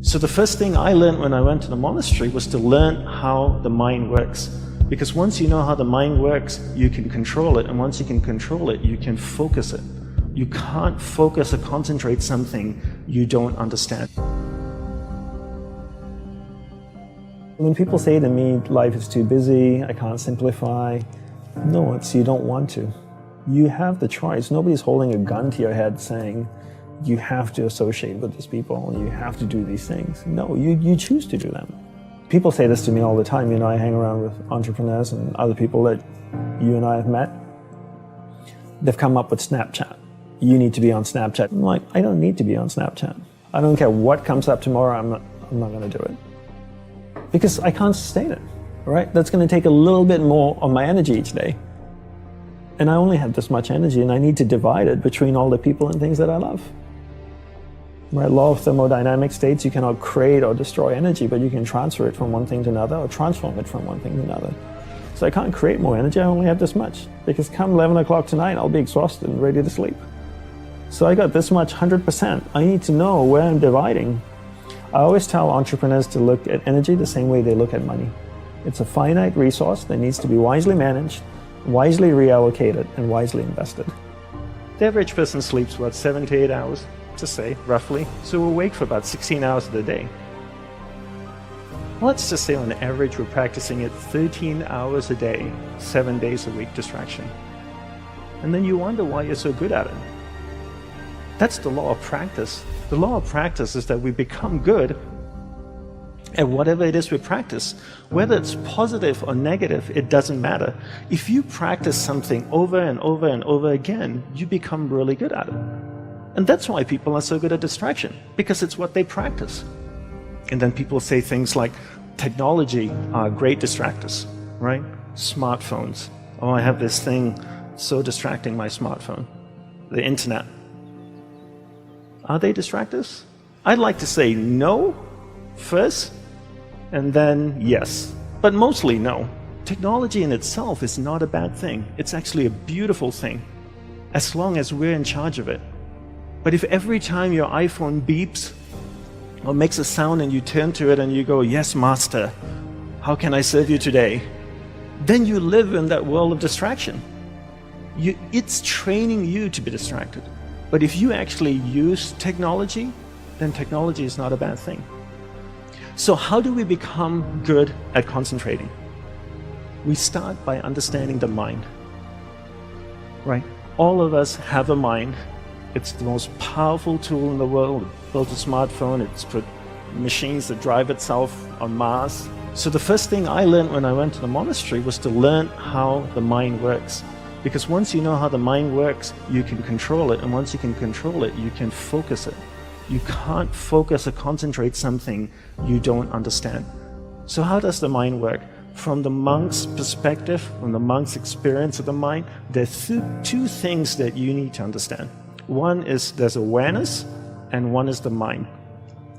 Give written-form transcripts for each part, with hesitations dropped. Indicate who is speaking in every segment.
Speaker 1: So the first thing I learned when I went to the monastery was to learn how the mind works. Because once you know how the mind works, you can control it. And once you can control it, you can focus it. You can't focus or concentrate something you don't understand.
Speaker 2: When people say to me, life is too busy, I can't simplify, no, it's you don't want to. You have the choice. Nobody's holding a gun to your head saying, you have to associate with these people, you have to do these things. No, you choose to do them. People say this to me all the time. You know, I hang around with entrepreneurs and other people that you and I have met. They've come up with Snapchat. You need to be on Snapchat. I'm like, I don't need to be on Snapchat. I don't care what comes up tomorrow, I'm not going to do it. Because I can't sustain it, right? That's going to take a little bit more of my energy each day. And I only have this much energy, and I need to divide it between all the people and things that I love. Right? Law of thermodynamics states you cannot create or destroy energy, but you can transfer it from one thing to another or transform it from one thing to another. So I can't create more energy, I only have this much. Because come 11 o'clock tonight, I'll be exhausted and ready to sleep. So I got this much 100%. I need to know where I'm dividing. I always tell entrepreneurs to look at energy the same way they look at money. It's a finite resource that needs to be wisely managed, wisely reallocated, and wisely invested.
Speaker 1: The average person sleeps, what, 7 to 8 hours, to say, roughly. So we're awake for about 16 hours of the day. Let's just say on average we're practicing it 13 hours a day, 7 days a week distraction. And then you wonder why you're so good at it. That's the law of practice. The law of practice is that we become good at whatever it is we practice. Whether it's positive or negative, it doesn't matter. If you practice something over and over and over again, you become really good at it. And that's why people are so good at distraction, because it's what they practice. And then people say things like, technology are great distractors, right? Smartphones. Oh, I have this thing so distracting, my smartphone. The internet. Are they distractors? I'd like to say no first, and then yes. But mostly no. Technology in itself is not a bad thing. It's actually a beautiful thing, as long as we're in charge of it. But if every time your iPhone beeps or makes a sound and you turn to it and you go, yes, master, how can I serve you today? Then you live in that world of distraction. It's training you to be distracted. But if you actually use technology, then technology is not a bad thing. So how do we become good at concentrating? We start by understanding the mind, right? All of us have a mind. It's the most powerful tool in the world. It built a smartphone, it's put machines that drive itself on Mars. So the first thing I learned when I went to the monastery was to learn how the mind works. Because once you know how the mind works, you can control it. And once you can control it, you can focus it. You can't focus or concentrate something you don't understand. So how does the mind work? From the monk's perspective, from the monk's experience of the mind, there's two things that you need to understand. One is there's awareness, and one is the mind.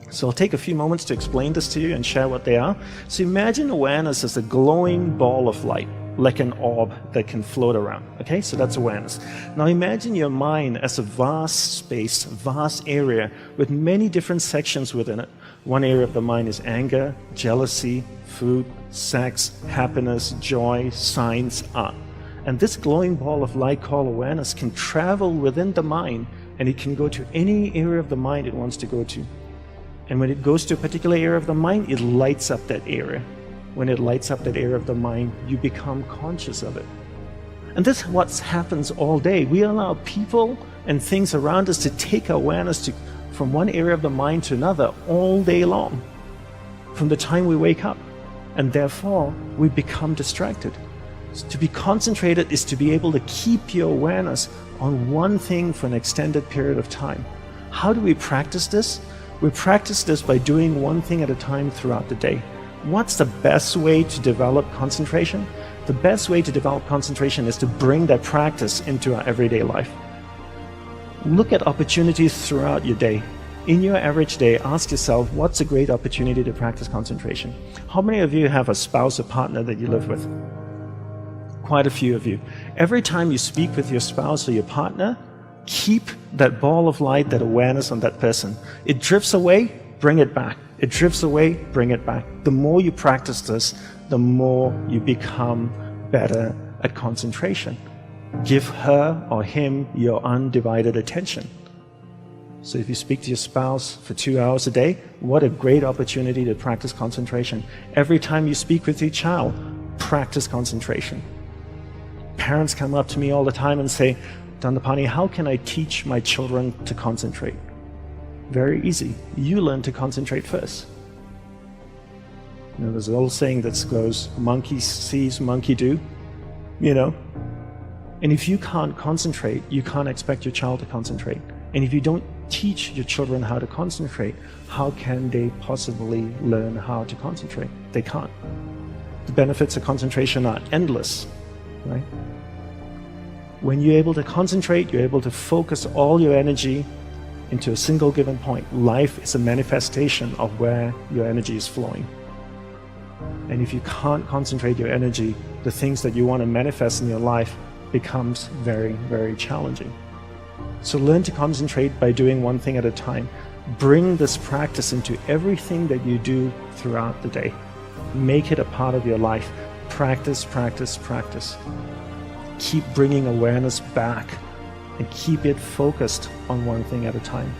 Speaker 1: So I'll take a few moments to explain this to you and share what they are. So imagine awareness as a glowing ball of light, like an orb that can float around. Okay, so that's awareness. Now imagine your mind as a vast space, vast area with many different sections within it. One area of the mind is anger, jealousy, food, sex, happiness, joy, science, art. And this glowing ball of light called awareness can travel within the mind, and it can go to any area of the mind it wants to go to. And when it goes to a particular area of the mind, it lights up that area. When it lights up that area of the mind, you become conscious of it. And this is what happens all day. We allow people and things around us to take awareness from one area of the mind to another all day long, from the time we wake up. And therefore, we become distracted. To be concentrated is to be able to keep your awareness on one thing for an extended period of time. How do we practice this? We practice this by doing one thing at a time throughout the day. What's the best way to develop concentration? The best way to develop concentration is to bring that practice into our everyday life. Look at opportunities throughout your day. In your average day, ask yourself, what's a great opportunity to practice concentration? How many of you have a spouse or partner that you live with? Quite a few of you. Every time you speak with your spouse or your partner, keep that ball of light, that awareness on that person. It drifts away, bring it back. It drifts away, bring it back. The more you practice this, the more you become better at concentration. Give her or him your undivided attention. So if you speak to your spouse for 2 hours a day, what a great opportunity to practice concentration. Every time you speak with your child, practice concentration. Parents come up to me all the time and say, Dandapani, how can I teach my children to concentrate? Very easy. You learn to concentrate first. You know, there's an old saying that goes, monkey sees, monkey do, you know? And if you can't concentrate, you can't expect your child to concentrate. And if you don't teach your children how to concentrate, how can they possibly learn how to concentrate? They can't. The benefits of concentration are endless, right? When you're able to concentrate, you're able to focus all your energy into a single given point. Life is a manifestation of where your energy is flowing. And if you can't concentrate your energy, the things that you want to manifest in your life becomes very, very challenging. So learn to concentrate by doing one thing at a time. Bring this practice into everything that you do throughout the day. Make it a part of your life. Practice, practice, practice. Keep bringing awareness back and keep it focused on one thing at a time.